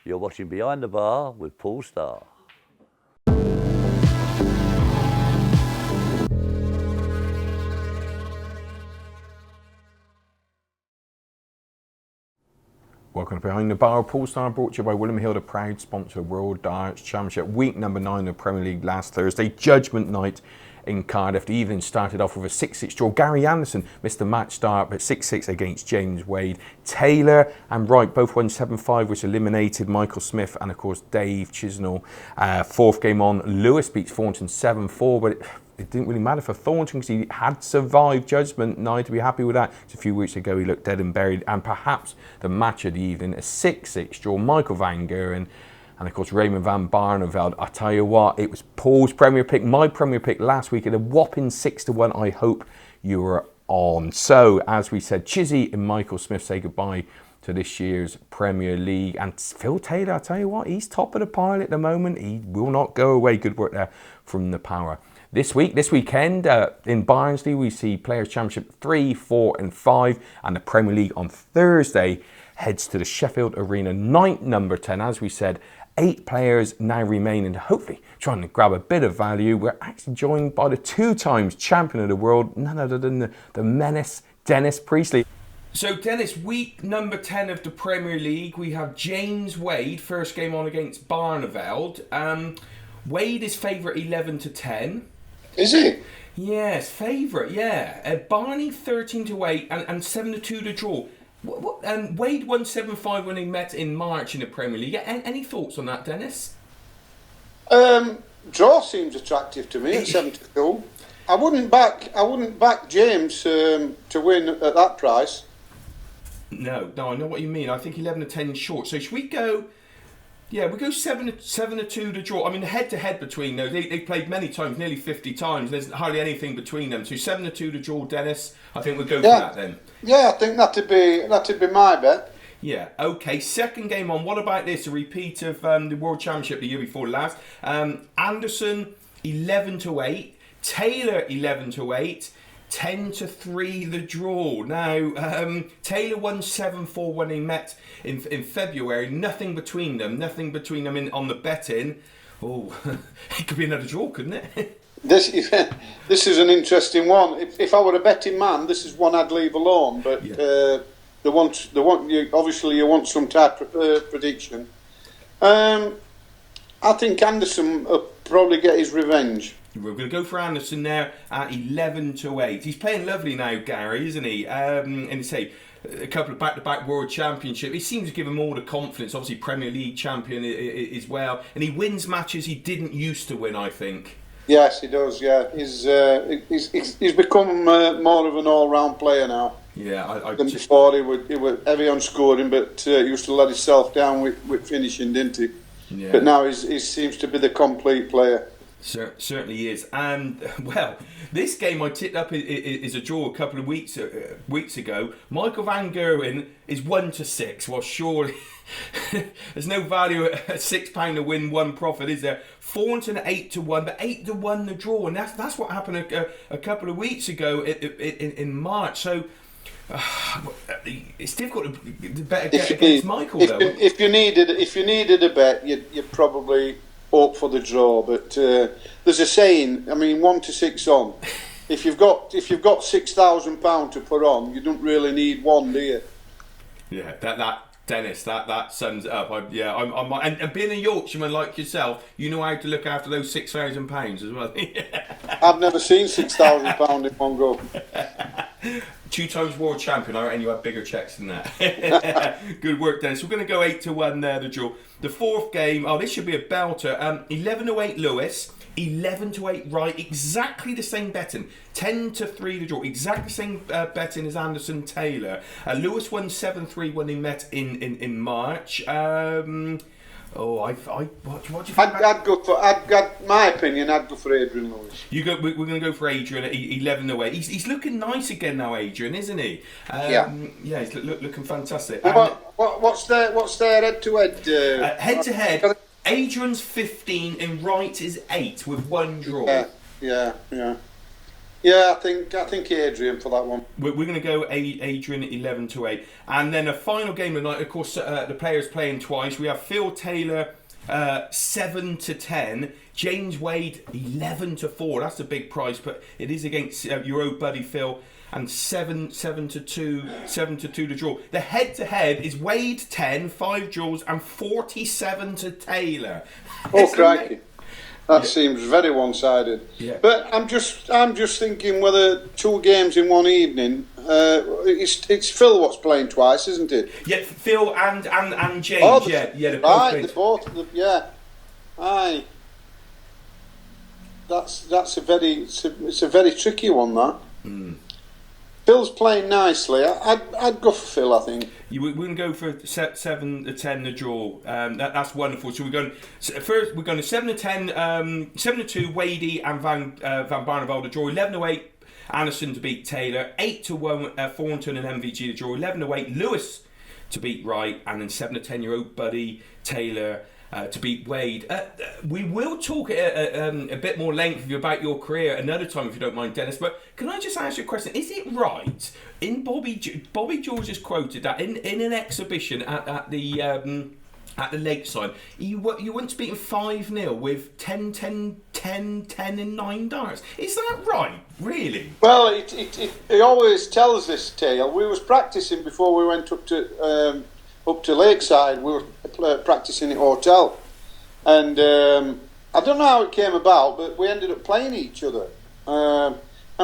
You're watching Behind the Bar with Paul Starr. Welcome to Behind the Bar. Paul Starr, brought to you by William Hill, the proud sponsor of World Darts Championship. Week number 9 of the Premier League last Thursday. Judgment night in Cardiff. The evening started off with a 6-6 draw. Gary Anderson missed the match start, but 6-6 against James Wade. Taylor and Wright both won 7-5, which eliminated Michael Smith and, of course, Dave Chisnell. Fourth game on, Lewis beats Thornton 7-4, but it didn't really matter for Thornton because he had survived Judgment night. To be happy with that. Just a few weeks ago, he looked dead and buried. And perhaps the match of the evening, a 6-6 draw. Michael Van Geuren and, of course, Raymond van Barneveld. I tell you what, it was Paul's Premier pick, my Premier pick last week at a whopping 6-1. I hope you were on. So, as we said, Chizzy and Michael Smith say goodbye to this year's Premier League. And Phil Taylor, I tell you what, he's top of the pile at the moment. He will not go away. Good work there from the power. This weekend, in Barnsley, we see Players' Championship 3, 4 and 5. And the Premier League on Thursday heads to the Sheffield Arena. Night number 10, as we said. 8 players now remain, and hopefully trying to grab a bit of value. We're actually joined by the 2 times champion of the world, none other than the Menace, Dennis Priestley. So Dennis, week number 10 of the Premier League, we have James Wade, first game on against Barneveld. Wade is favourite 11-10. Is he? Yes, favourite, yeah. Barney 13-8 and 7-2 to draw. Wade won 7-5 when he met in March in the Premier League. Any thoughts on that, Dennis? Draw seems attractive to me at 7-2. I wouldn't back James to win at that price. No, I know what you mean. I think 11-10 short. So should we go? Yeah, we go 7-2 to draw. I mean, the head-to-head between those, they played many times, nearly 50 times. There's hardly anything between them. So 7-2 to draw, Dennis. I think we'll go for that then. Yeah, I think that'd be my bet. Yeah, okay. Second game on. What about this? A repeat of the World Championship the year before last. Anderson 11-8, Taylor 11-8. 10-3 the draw. Now, Taylor won 7-4 when he met in February. Nothing between them on the betting. Oh, it could be another draw, couldn't it? This is an interesting one. If I were a betting man, this is one I'd leave alone. But yeah. You want some type of prediction. I think Anderson will probably get his revenge. We're going to go for Anderson now at 11-8. He's playing lovely now, Gary, isn't he? And say a couple of back-to-back World Championship. He seems to give him all the confidence. Obviously, Premier League champion as well, and he wins matches he didn't used to win, I think. Yes, he does. Yeah, he's become more of an all-round player now. Yeah, before he was heavy on scoring, but he used to let himself down with finishing, didn't he? Yeah. But now he seems to be the complete player. Certainly is. And, well, this game I tipped up is a draw a couple of weeks ago. Michael Van Geuren is 1-6. Well, surely there's no value at £6 to win, one profit, is there? Thornton 8-1, but 8-1 the draw. And that's what happened a couple of weeks ago in March. So it's difficult to bet against Michael, though. If you needed a bet, you'd probably hope for the draw, but there's a saying. I mean, 1-6 on. If you've got £6,000 to put on, you don't really need one, do you? Yeah, that Dennis, that sums it up. I'm and being a Yorkshireman like yourself, you know how to look after those £6,000 as well. I've never seen £6,000 in one go. 2 times world champion, I reckon you have bigger checks than that. Good work, Dennis. We're going to go 8-1 there, the draw. The fourth game, this should be a belter. 11-8 Lewis, 11-8 Wright, exactly the same betting. 10-3 the draw, exactly the same betting as Anderson Taylor. Lewis won 7-3 when he met in March. What do you think? My opinion, I'd go for Adrian Lewis. We're going to go for Adrian at 11-8. He's looking nice again now, Adrian, isn't he? Yeah, he's looking fantastic. What's their head-to-head? Head-to-head, Adrian's 15 and Wright is 8 with one draw. Yeah. Yeah, I think Adrian for that one. We're going to go Adrian 11-8. And then a final game of the night, of course, the players playing twice. We have Phil Taylor 7-10, James Wade 11-4. That's a big price, but it is against your old buddy Phil. And 7-2 to draw. The head-to-head is Wade 10, 5 draws, and 47 to Taylor. Oh, crikey. That seems very one-sided. Yeah. But I'm just thinking whether 2 games in one evening. It's Phil what's playing twice, isn't it? Yeah, Phil and James. Oh, they're both. Aye. That's a very tricky one. That. Phil's playing nicely. I'd go for Phil, I think. We're going to go for 7-10 the draw. That's wonderful. So we're going first. We're going to 7-10, 7-2 Wadey and Van Barneveld the draw. 11-8 Anderson to beat Taylor. 8-1 Thornton and MVG the draw. 11-8 Lewis to beat Wright, and then 7-10 your old buddy Taylor to beat Wade. We will talk a bit more length about your career another time if you don't mind, Dennis, but can I just ask you a question? Is it right, in Bobby George is quoted that in an exhibition at the Lakeside, you once beaten 5-0 with 10 and 9 darts. Is that right, really? Well, he always tells this tale. We was practising before we went up to Lakeside. We were practising at hotel, and I don't know how it came about, but we ended up playing each other, and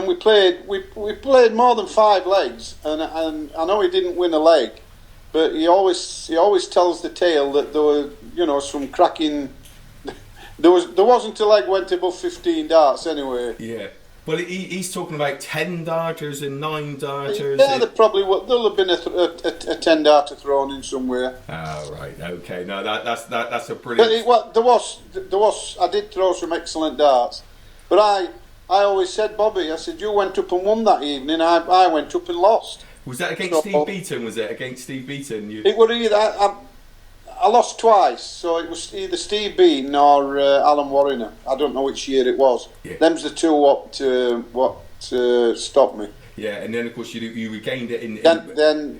we played more than 5 legs, and I know he didn't win a leg, but he always tells the tale that there were some cracking. There wasn't a leg went above 15 darts anyway. Yeah. Well, he's talking about 10 darters and 9 darters. Yeah, there'll have been a 10 darter thrown in somewhere. Oh, right, okay. No, that's a brilliant. But there was. I did throw some excellent darts, but I always said, Bobby, I said, you went up and won that evening. I went up and lost. Was that against Steve Beaton? Was it against Steve Beaton? It was either. I lost twice, so it was either Steve Bean or Alan Warriner. I don't know which year it was. Yeah. Them's the two what stopped me. Yeah, and then of course you regained it in.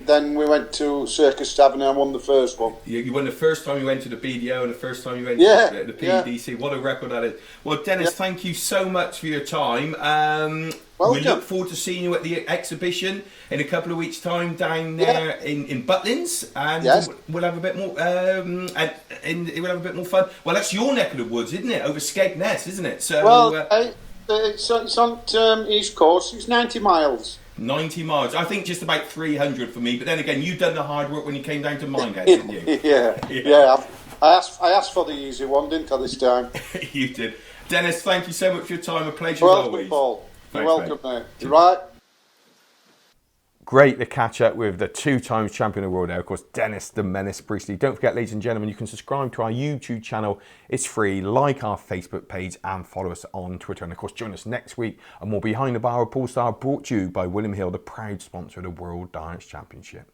Then we went to Circus Tavern and I won the first one. You won the first time you went to the BDO and the first time you went to the PDC. Yeah. What a record that is! Well, Dennis, thank you so much for your time. We look forward to seeing you at the exhibition in a couple of weeks' time down there in Butlins, and we'll have a bit more. We'll have a bit more fun. Well, that's your neck of the woods, isn't it? Over Skegness, isn't it? So. It's on East Coast. It's 90 miles. 90 miles. I think just about 300 for me. But then again, you've done the hard work when you came down to Minehead, didn't you? Yeah. I asked for the easy one, didn't I, this time? You did. Dennis, thank you so much for your time. A pleasure as always. Paul. You're welcome, mate. Right. Great to catch up with the 2-time champion of the world there, of course, Dennis the Menace Priestley. Don't forget, ladies and gentlemen, you can subscribe to our YouTube channel. It's free. Like our Facebook page and follow us on Twitter. And of course, join us next week and more Behind the Bar with Paul Star, brought to you by William Hill, the proud sponsor of the World Darts Championship.